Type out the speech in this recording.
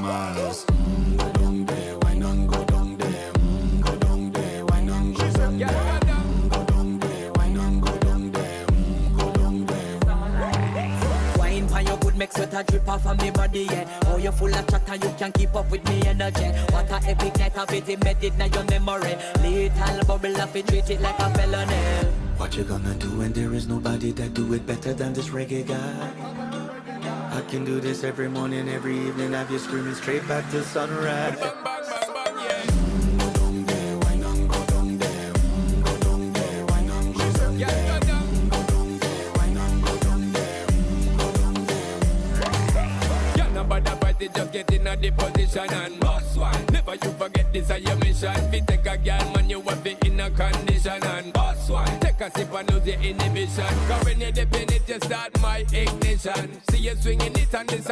mamas. Go down there, why not go down there? Go down there, why not go down there? Go down there, why not go down there? Go down there. Wine pan your good make sweat a drip off of me body, yeah. Oh, you full of chatter, you can keep up with me energy. What a epic night of it, embedded now your memory. Little bubble of it, treat it like a felony. What you gonna do when there is nobody that do it better than this reggae guy? I can do this every morning, every evening, have you screaming straight back to sunrise. Go down there, why not go down there? Go down there, why not go down there? Go down there, why not go down there? Go down there. Yeah, nobody fight it, just get in a the position and boss one. Never you forget this is your mission. If you take a girl, man, you have it in a condition and boss one. Take a sip and lose your inhibition. Cause when you dip in it, you start my ignition. See you swinging it and this